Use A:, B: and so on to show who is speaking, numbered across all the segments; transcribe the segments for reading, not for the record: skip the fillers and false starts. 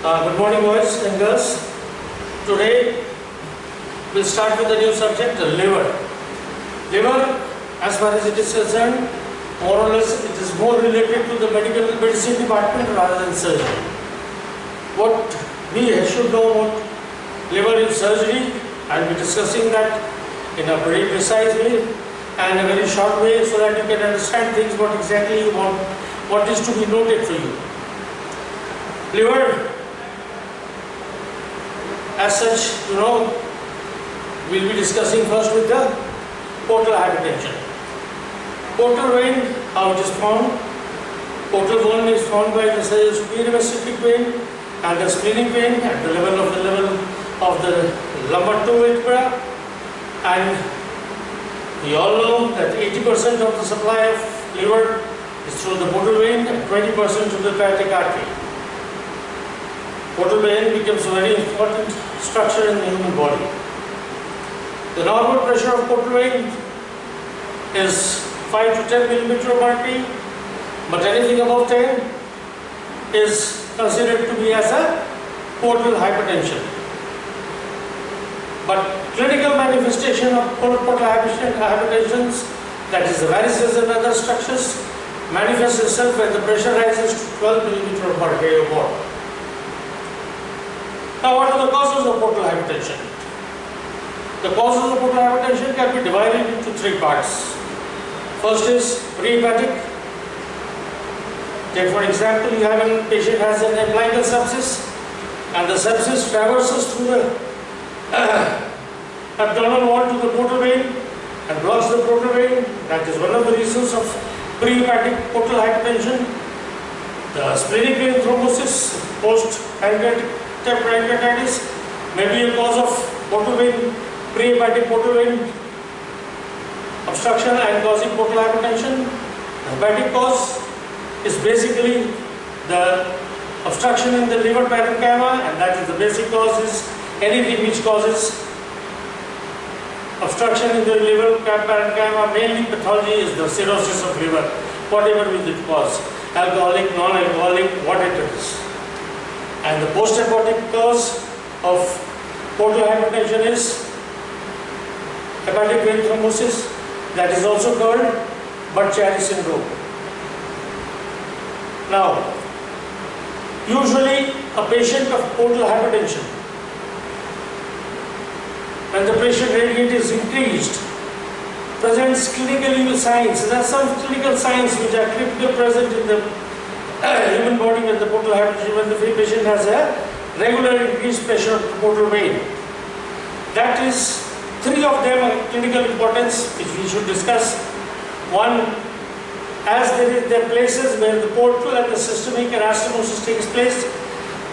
A: Good morning, boys and girls. Today we'll start with a new subject, liver. Liver, as far as it is concerned, more or less it is more related to the medicine department rather than surgery. What we should know about liver in surgery, I'll be discussing that in a very precise way and a very short way so that you can understand things what exactly you want, what is to be noted for you. Liver, as such, we'll be discussing first with the portal hypertension. Portal vein, how it is formed. Portal vein is formed by the superior vesicular vein and the splenic vein at the level of the lumbar two vertebra, and we all know that 80% of the supply of liver is through the portal vein and 20% through the cardiac artery. Portal vein becomes a very important structure in the human body. The normal pressure of portal vein is 5 to 10 millimeter of mercury, but anything above 10 is considered to be as a portal hypertension. But clinical manifestation of portal hypertensions, that is the varices and other structures, manifests itself when the pressure rises to 12 millimeter of mercury or more. Now, what are the causes of portal hypertension? The causes of portal hypertension can be divided into three parts. First is pre-hepatic. Take for example, you have a patient has an umbilical sepsis, and the sepsis traverses through the abdominal wall to the portal vein and blocks the portal vein. That is one of the reasons of pre-hepatic portal hypertension. The splenic vein thrombosis, post-pancreatitis, may be a cause of portal vein, pre-hepatic portal vein obstruction and causing portal hypertension. The hepatic cause is basically the obstruction in the liver parenchyma, and that is the basic cause is anything which causes obstruction in the liver parenchyma. Mainly pathology is the cirrhosis of liver, whatever will it cause, alcoholic, non-alcoholic, what it is. And the post-hepatic cause of portal hypertension is hepatic vein thrombosis, that is also called Budd-Chiari syndrome. Now, usually a patient of portal hypertension, when the pressure gradient is increased, presents clinical signs. There are some clinical signs which are typically present in the human body when the portal hypertension, when the patient has a regular increased pressure of the portal vein. That is, three of them are clinical importance which we should discuss. One, as there are places where the portal and the systemic anastomosis takes place,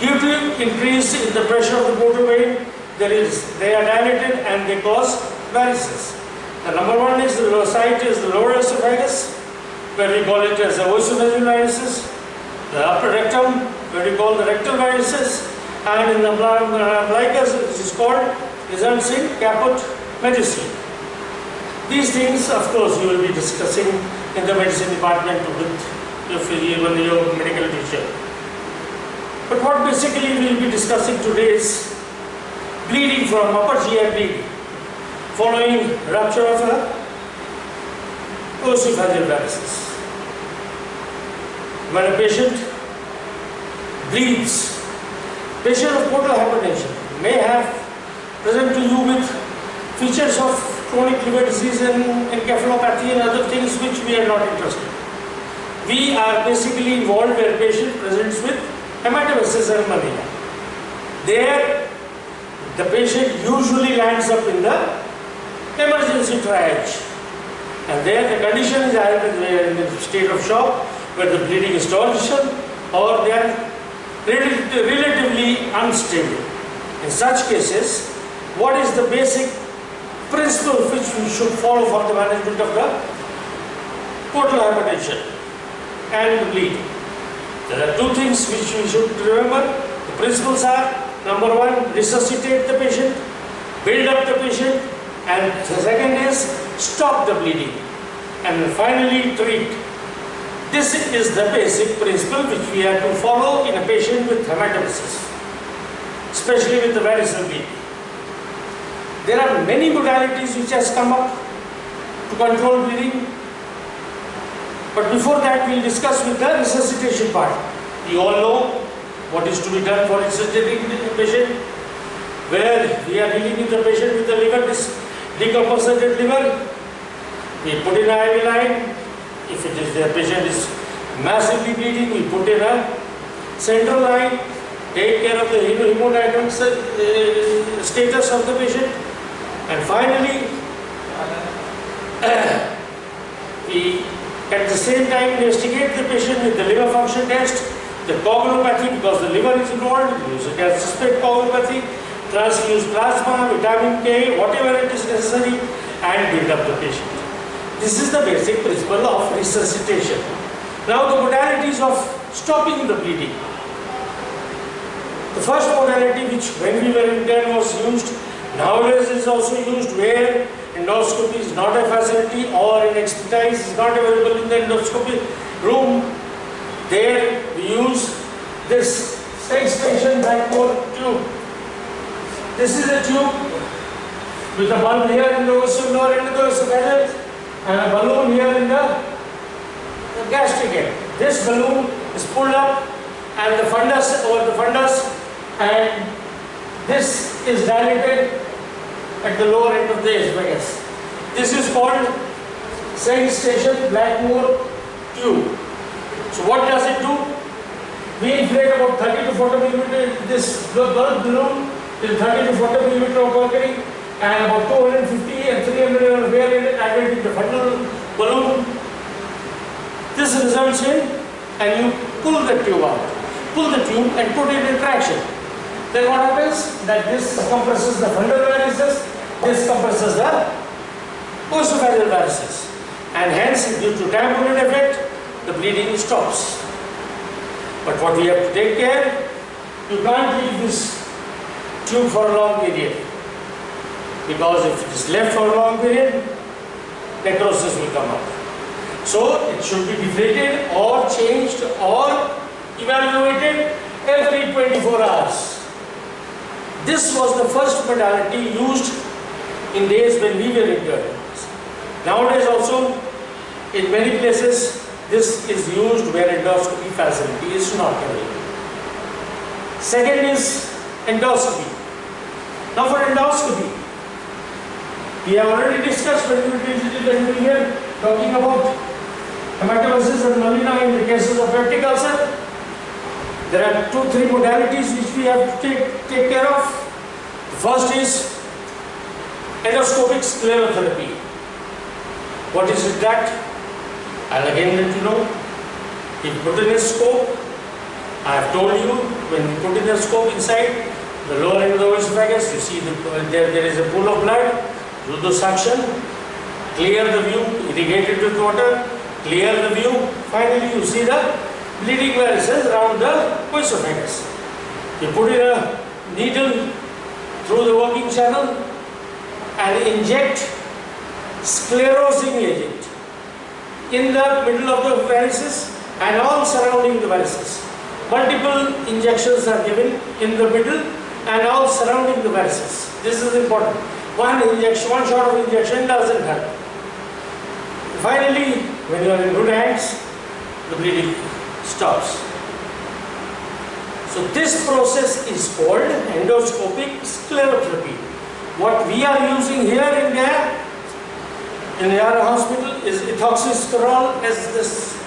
A: due to increase in the pressure of the portal vein, they are dilated and they cause varices. The number one is the site is the lower esophagus, where we call it as the oesophageal varices. The upper rectum, where we call the rectal varices, and in the umbilicus, which is called, results in caput medicine. These things, of course, you will be discussing in the medicine department with your medical teacher. But what basically we will be discussing today is bleeding from upper GI bleeding following rupture of a oesophageal varices. When a patient bleeds, patient of portal hypertension may have present to you with features of chronic liver disease and encephalopathy and other things which we are not interested in. We are basically involved where patient presents with hematomesis and mania. There, the patient usually lands up in the emergency triage, and there the condition is either they are in a state of shock where the bleeding is torsion, or they are relatively unstable. In such cases, what is the basic principle which we should follow for the management of the portal hypertension and the bleeding? There are two things which we should remember. The principles are, number one, resuscitate the patient, build up the patient, and the second is stop the bleeding, and finally treat. This is the basic principle which we have to follow in a patient with hematomesis. especially with the varicose bleeding. There are many modalities which has come up to control bleeding. But before that, we will discuss with the resuscitation part. We all know what is to be done for resuscitating the patient, where we are dealing with the patient with the liver decompensated liver. We put in an IV line. If it is the patient is massively bleeding, we put in a central line, take care of the hemodynamic status of the patient, and finally, we at the same time investigate the patient with the liver function test, the coagulopathy, because the liver is involved, use a gas suspect coagulopathy, transfuse plasma, vitamin K, whatever it is necessary, and build up the patient. This is the basic principle of resuscitation. Now the modalities of stopping the bleeding. The first modality, which when we were in intern was used, nowadays is also used, where endoscopy is not a facility or an expertise is not available in the endoscopy room. There we use this extension backbone tube. This is a tube with a bulb here in the lower end of the esophagus and a balloon here in the gastric end. This balloon is pulled up and the fundus over the fundus, and this is dilated at the lower end of the esophagus. This is called second station Blackmore tube. So what does it do? We inflate about 30 to 40 mm. This bulb balloon is 30 to 40 mm of mercury, and about 250 and 300 of air added in the fundal balloon. This results in, and you pull the tube out. Pull the tube and put it in traction. Then what happens? That this compresses the fundal varices, this compresses the esophageal varices, and hence due to tamponade effect, the bleeding stops. But what we have to take care, you can't leave this tube for a long period, because if it is left for a long period, necrosis will come up. So it should be deflated or changed or evaluated every 24 hours. This was the first modality used in days when we were interns. Nowadays also, in many places, this is used where endoscopy facility is not available. Second is endoscopy. Now for endoscopy, we have already discussed when we were talking about hematolysis and melena in the cases of peptic ulcer. There are 2-3 modalities which we have to take care of. The first is endoscopic sclerotherapy. What is it that? I'll again let you know. We put in a scope. I have told you, when we put in a scope inside the lower end of the esophagus, you see there is a pool of blood. Do the suction, clear the view, irrigate it with water, clear the view. Finally, you see the bleeding varices around the esophagus. You put in a needle through the working channel and inject sclerosing agent in the middle of the varices and all surrounding the varices. Multiple injections are given in the middle and all surrounding the varices. This is important. One shot of injection doesn't help. Finally, when you are in good hands, the bleeding stops. So this process is called endoscopic sclerotherapy. What we are using here in our hospital is ethoxysterol as this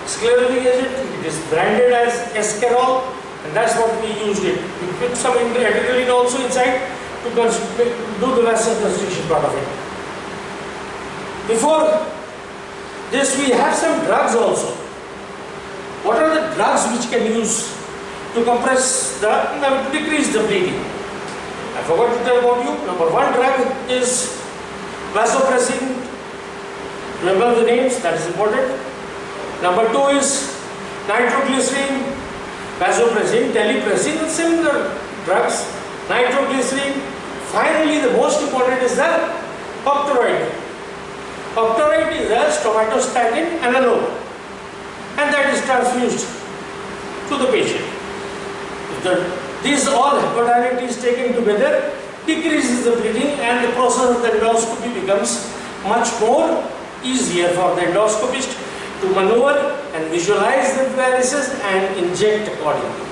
A: sclerosing agent. It is branded as Escarol, and that's what we used it. We put some adrenaline also inside to do the vasoconstriction part of it. Before this, we have some drugs also. What are the drugs which can use to to decrease the bleeding? I forgot to tell about you. Number 1 drug is vasopressin. Remember the names, that is important. Number 2 is nitroglycerin, vasopressin, telepressin, similar drugs, nitroglycerin. Finally, the most important is the octoroid. Octoroid is a stomatostatin analog, and that is transfused to the patient. If the These all modalities taken together decreases the bleeding, and the process of the endoscopy becomes much more easier for the endoscopist to maneuver and visualize the varices and inject accordingly.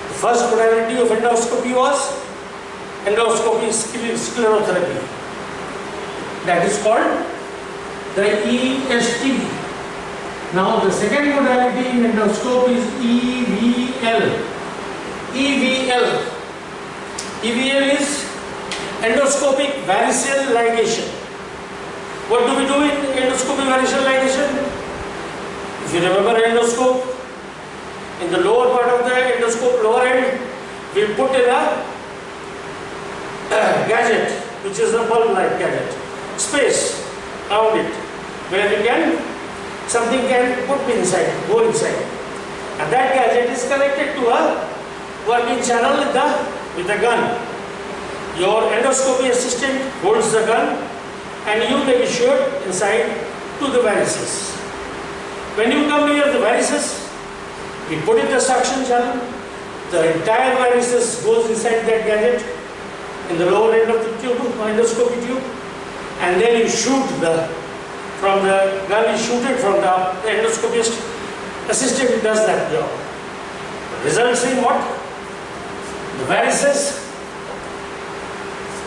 A: The first modality of endoscopy was endoscopy sclerotherapy. That is called the EST. Now the second modality in endoscopy is EVL. EVL. EVL is endoscopic variceal ligation. What do we do in endoscopic variceal ligation? If you remember endoscope, in the lower part of the endoscope, lower end, we put in a gadget, which is a bulb-like gadget, space around it, where we can, something can put inside, go inside. And that gadget is connected to a working channel with the gun. Your endoscopy assistant holds the gun and you make a shoot inside to the varices. When you come near the varices, we put in the suction channel, the entire varices goes inside that gadget in the lower end of the tube, endoscopy tube, and then you shoot from the gun, you shoot it from the endoscopist assistant does that job. Results in what? The varices,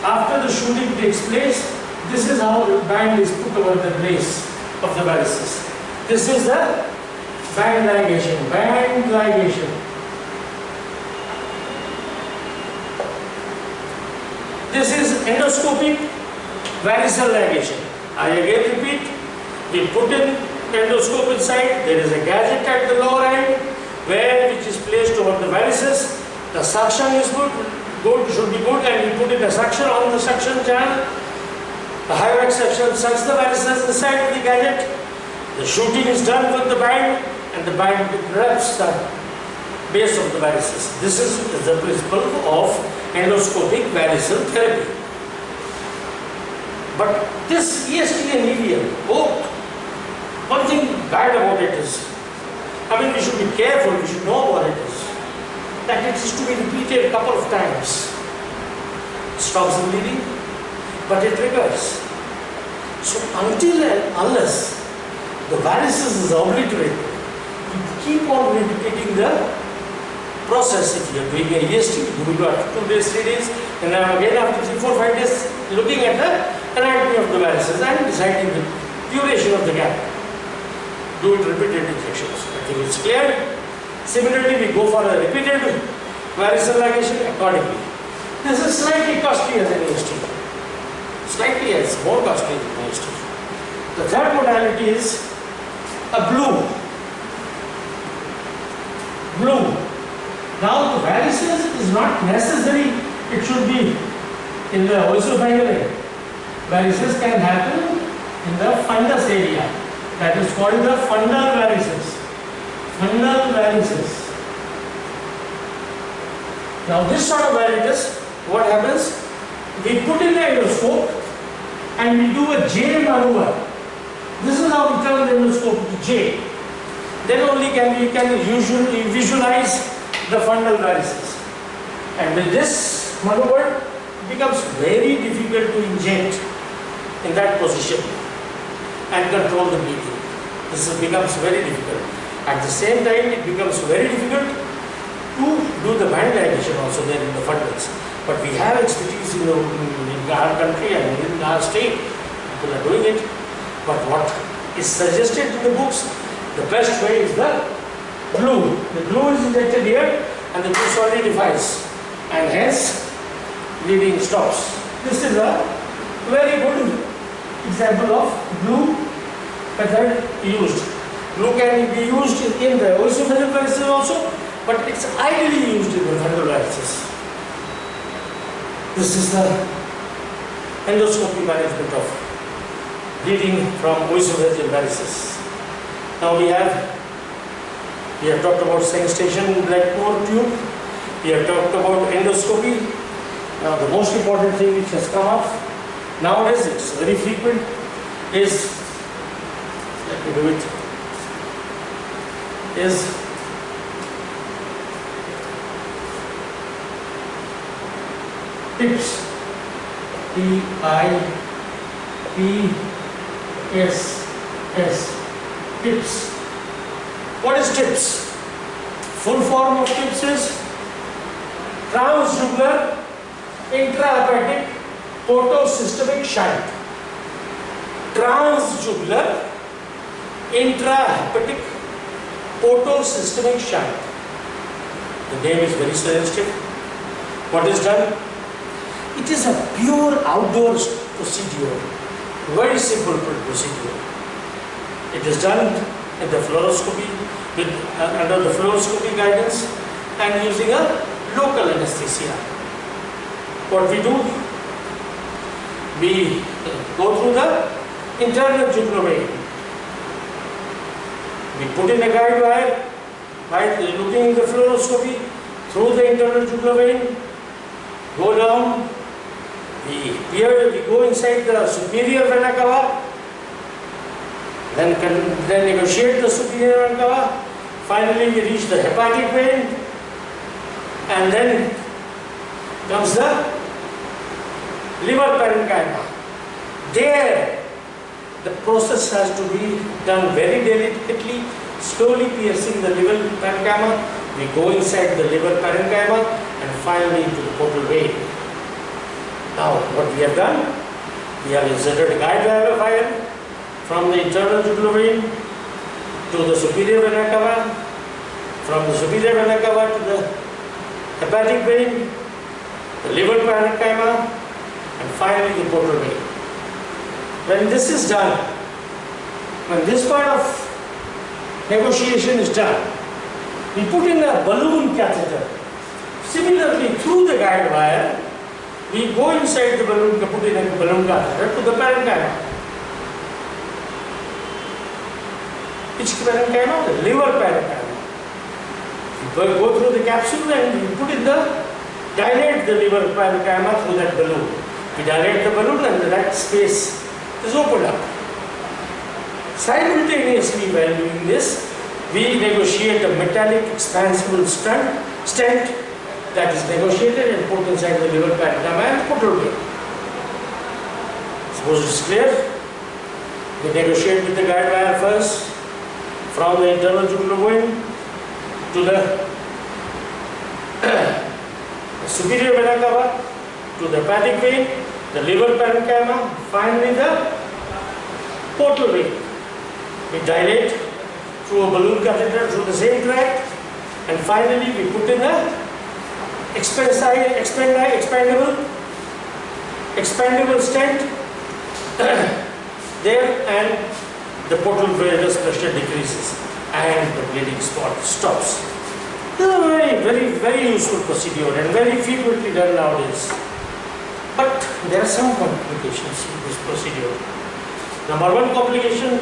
A: after the shooting takes place, this is how the band is put over the base of the varices. This is the band ligation. Band ligation. This is endoscopic variceal ligation. I again repeat, we put in endoscope inside, there is a gadget at the lower end which is placed over the varices. The suction is good, should be good, and we put in a suction on the suction channel. The high-vac suction sucks the varices inside of the gadget. The shooting is done with the band, and the band grabs the base of the varices. This is the principle of endoscopic variceal therapy. But this EST and EVL, both, one thing bad about it is, we should be careful, we should know what it is, that it is to be repeated a couple of times. Stops the bleeding, but it recurs. So until and unless the varices is obliterated, you keep on repeating the process. If you are doing a EST, you do it after 2 days, 3 days, and then again after 3, 4, 5 days, looking at the anatomy of the varices and deciding the duration of the gap. Do it repeated injections. I think it's clear. Similarly, we go for a repeated variceal ligation accordingly. This is slightly costly as an EST. Slightly, it's more costly than EST. The third modality is a blue. Blue. Now the varices is not necessary, it should be in the oesophageal area. Varices can happen in the fundus area. That is called the fundal varices. Fundal varices. Now this sort of varices, what happens? We put in the endoscope and we do a J maneuver. This is how we turn the endoscope to J. Then only can we usually visualize the fundal varices. And with this maneuver, it becomes very difficult to inject in that position and control the bleeding. This becomes very difficult. At the same time, it becomes very difficult to do the band ligation also there in the fundals. But we have expertise in our country and in our state. People are doing it. But what is suggested in the books, the best way is the glue. The glue is injected here and the glue solidifies, and hence bleeding stops. This is a very good example of glue method used. Glue can be used in the oesophageal varices also, but it's ideally used in the fundal varices. This is the endoscopy management of bleeding from oesophageal varices. Now we have talked about sensation Blackmore tube. We have talked about endoscopy. Now the most important thing which has come up nowadays, it's very frequent, is, let me do it, is Tips. T-I-P-S-S. Tips. What is tips? Full form of tips is transjugular intrahepatic portosystemic shunt. Transjugular intrahepatic portosystemic shunt. The name is very suggestive. What is done? It is a pure outdoor procedure. Very simple procedure. It is done in the fluoroscopy, under the fluoroscopy guidance and using a local anesthesia. What we do? We go through the internal jugular vein. We put in a guide wire by looking in the fluoroscopy through the internal jugular vein, go down, we go inside the superior vena cava, then negotiate the superior vena cava, finally we reach the hepatic vein, and then comes the liver parenchyma. There the process has to be done very delicately, slowly piercing the liver parenchyma. We go inside the liver parenchyma and finally into the portal vein. Now what we have done? We have inserted a guide wire from the internal jugular vein to the superior vena cava, from the superior vena cava to the hepatic vein, the liver parenchyma, and finally the portal vein. When this is done, when this part of negotiation is done, we put in a balloon catheter. Similarly, through the guide wire, we go inside the balloon, put in a balloon catheter to the parenchyma. Which parenchyma? The liver parenchyma. We go through the capsule and we put in dilate the liver parenchyma through that balloon. We dilate the balloon and that space is opened up. Simultaneously, while doing this, we negotiate a metallic expansible stent that is negotiated and put inside the liver parenchyma and portal vein. Suppose it's clear, we negotiate with the guide wire first from the internal jugular vein to the superior vena cava to the hepatic vein, the liver parenchyma, finally the portal vein. We dilate through a balloon catheter through the same tract, and finally we put in a expandable stent there, and the portal venous pressure decreases and the bleeding stops. This is a very useful procedure and very frequently done nowadays. But there are some complications in this procedure. Number one complication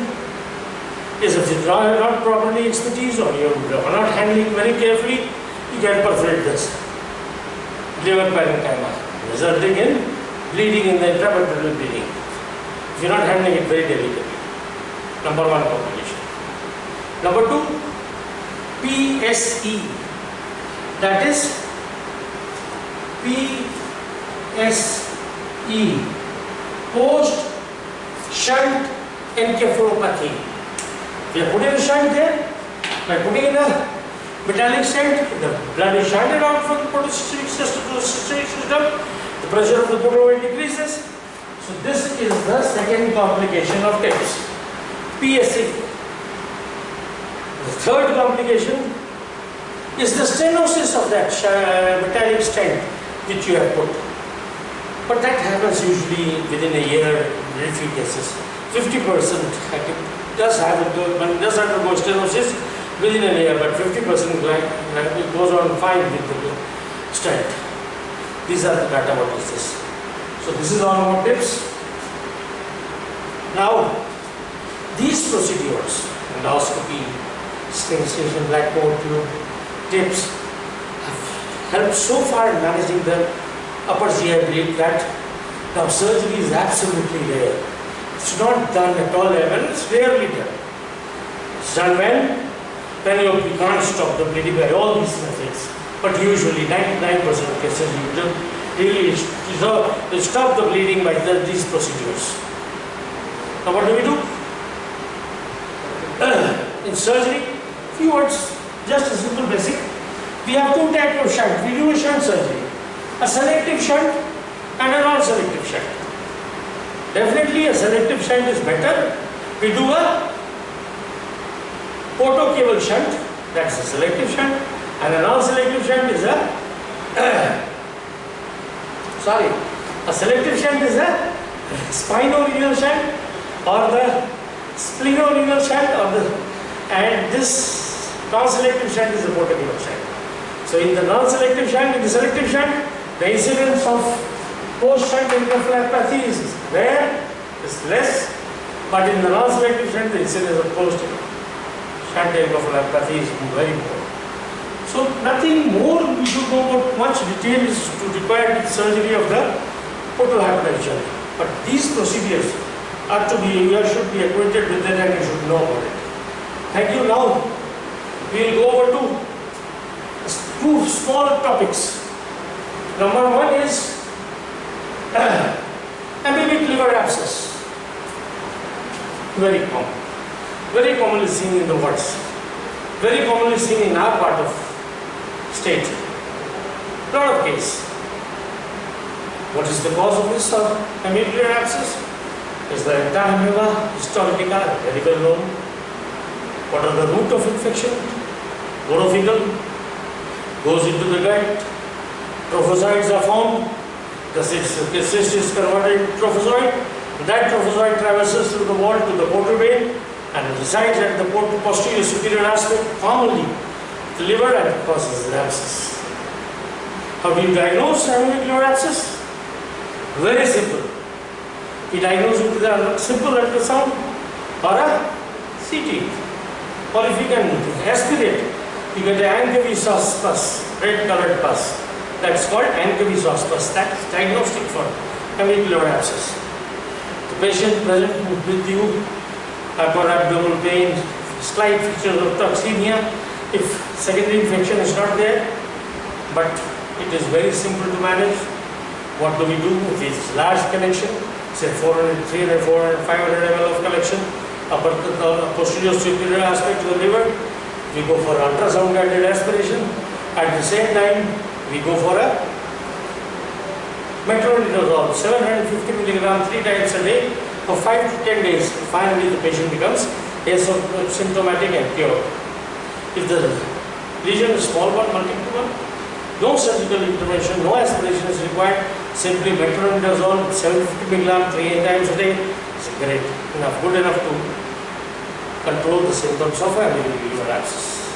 A: is if you are not properly expertise or you are not handling very carefully, you can perforate this liver parenchyma, resulting in bleeding in the intraabdominal bleeding. If you are not handling it very delicately. Number one complication. Number two, PSE. That is PSE, post shunt encephalopathy. We are putting a shunt there. By putting in a metallic stent, the blood is shunted out from the portosystemic system. The pressure of the portal vein decreases. So this is the second complication of TIPS, PSE. The third complication is the stenosis of that metallic stent which you have put. But that happens usually within a year, very few cases. 50% does undergo stenosis within a year, but 50% it goes on fine with the stent. These are the data about this. So this is all about TIPS. Now, these procedures, endoscopy, stent station, black coat tube, TIPS, have helped so far in managing the upper GI bleed that now surgery is absolutely rare. It's not done at all, it's rarely done. It's done when you can't stop the bleeding by all these methods, but usually 99% of cases really to stop the bleeding by these procedures. Now what do we do? In surgery, few words, just a simple basic. We have two types of shunt. We do a shunt surgery. A selective shunt and a non-selective shunt. Definitely a selective shunt is better. We do a portocable shunt, that's a selective shunt, and a non-selective shunt is a a selective shunt is a spinorenal shunt or the splenorenal shunt and this non-selective shunt is a portocable shunt. So in the non-selective shunt, in the selective shunt, the incidence of post-shunt encephalopathy is rare, is less, but in the non-selective shunt, the incidence of post-shunt encephalopathy is very more. So nothing more we should go about much detail is to require the surgery of the portal hypertension. But these procedures are to be, you should be acquainted with it and you should know about it. Thank you. Now we will go over to two small topics. Number one is amoebic liver abscess. Very common. Very commonly seen in the wards. Very commonly seen in our part of state. Lot of case. What is the cause of this amoebic liver abscess? Is the entamoeba histolytica very well known? What are the root of infection? Orophageal. Goes into the gut. Trophozoites are formed. The cyst is converted into trophozoid. That trophozoid traverses through the wall to the portal vein and resides at the posterior superior aspect, commonly the liver, and causes the abscess. How do you diagnose amoebic liver abscess? Very simple. We diagnose it with a simple ultrasound or a CT. Or if you can aspirate, you get an anchovy sauce pus, red colored pus. That's called anchovy sauce pus. That's diagnostic for amoebic liver abscess. The patient present with you have got abdominal pain, slight features of toxemia. If secondary infection is not there, but it is very simple to manage. What do we do with this large collection? Say 400, 300, 400, 500 ml of collection, posterior superior aspect of the liver. We go for ultrasound guided aspiration. At the same time, we go for a metronidazole, 750 milligram 3 times a day for 5 to 10 days. Finally, the patient becomes asymptomatic and cured. If the lesion is small one, multiple one, no surgical intervention, no aspiration is required. Simply metronidazole, 750 milligram 3 times a day is great enough, good enough to control the symptoms of amoebic liver abscess.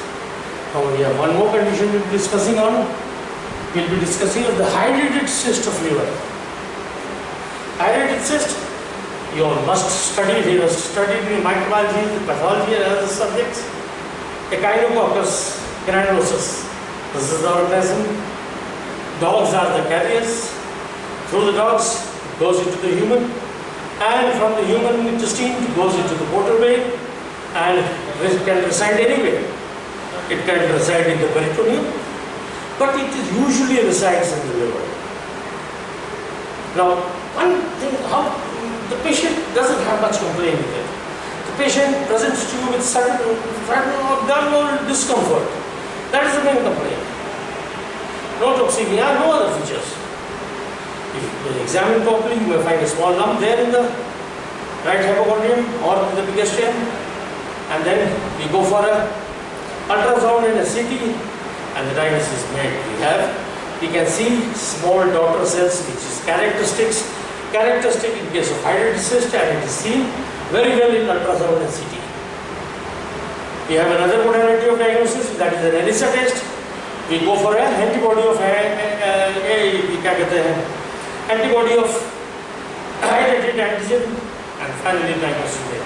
A: Now we have one more condition we'll be discussing on. We'll be discussing of the hydrated cyst of liver. Hydrated cyst, you all must study it. You must study it in microbiology, the pathology and other subjects. Echinococcus granulosus. This is the organism. Dogs are the carriers. Through the dogs, it goes into the human. And from the human intestine, it goes into the portal vein. And it can reside anywhere. It can reside in the peritoneum, but it usually resides in the liver. Now, one thing, how the patient doesn't have much complaint with it. The patient presents to you with sudden abdominal discomfort. That is the main complaint. No toxemia, no other features. If you examine properly, you may find a small lump there in the right hypochondrium or in the biggest end. And then we go for a ultrasound and a CT and the diagnosis is made. We can see small daughter cells, which is characteristic in case of hydrated cyst, and it is seen very well in ultrasound and CT. We have another modality of diagnosis, that is an ELISA test. We go for an antibody of hydrated antigen and finally diagnosis made.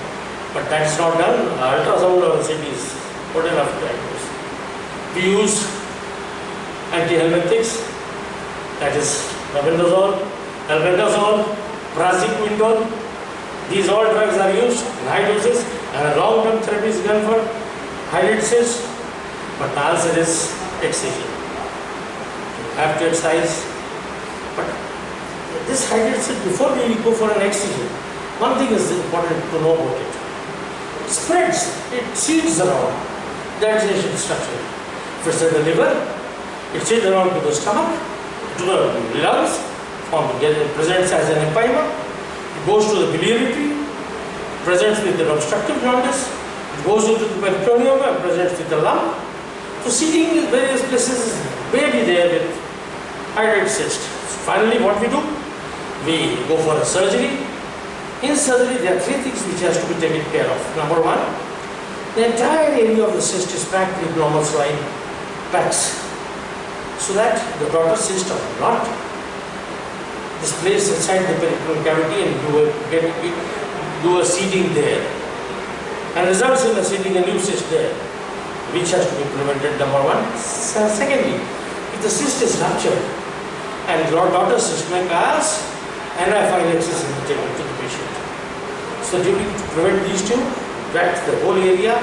A: But that is not done. Ultrasound or CT is good enough to diagnose. We use antihelminthics, that is albendazole, praziquinone. These all drugs are used in high doses and a long-term therapy is done for hydrated cyst. But the answer is excision. You have to excise. But this hydrated cyst, before we go for an excision, one thing is important to know about it. It spreads, it seeds around the digestion structure. If it's in the liver, it seeds around to the stomach, to the lungs, presents as an empyema. It goes to the biliary tree, presents with an obstructive jaundice. It goes into the peritoneum and presents with a lump. So seeding in various places may be there with hydrated cyst. Finally, what we do? We go for a surgery. In surgery, there are three things which has to be taken care of. Number one, the entire area of the cyst is packed with normal saline packs, so that the daughter cyst are not displaced inside the peritoneal cavity and do a seeding there, and results in a seeding a new cyst there, which has to be prevented, number one. Secondly, if the cyst is ruptured and daughter cyst may cause anaphylaxis in the patient. So to prevent these two, wet the whole area,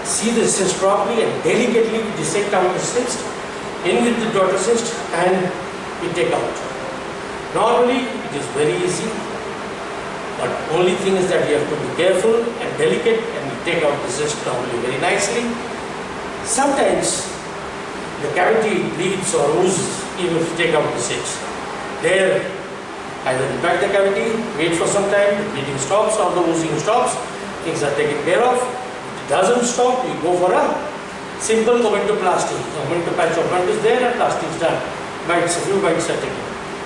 A: see the cyst properly and delicately dissect out the cyst, in with the daughter cyst, and we take out. Normally it is very easy, but only thing is that you have to be careful and delicate, and you take out the cyst normally very nicely. Sometimes the cavity bleeds or oozes even if you take out the cyst. There, either impact the cavity, wait for some time, the bleeding stops or the oozing stops, things are taken care of. If it doesn't stop, you go for a simple omentoplasty. Omentopatch ointment is there and plastic is done. Bites, a few bites are taken.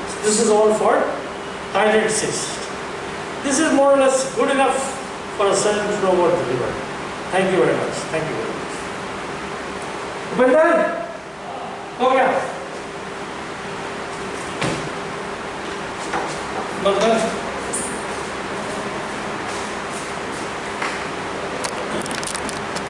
A: So this is all for hydrated cyst. This is more or less good enough for a surgeon to know what to do. Thank you very much. Thank you very much. Upinder? Oh yeah.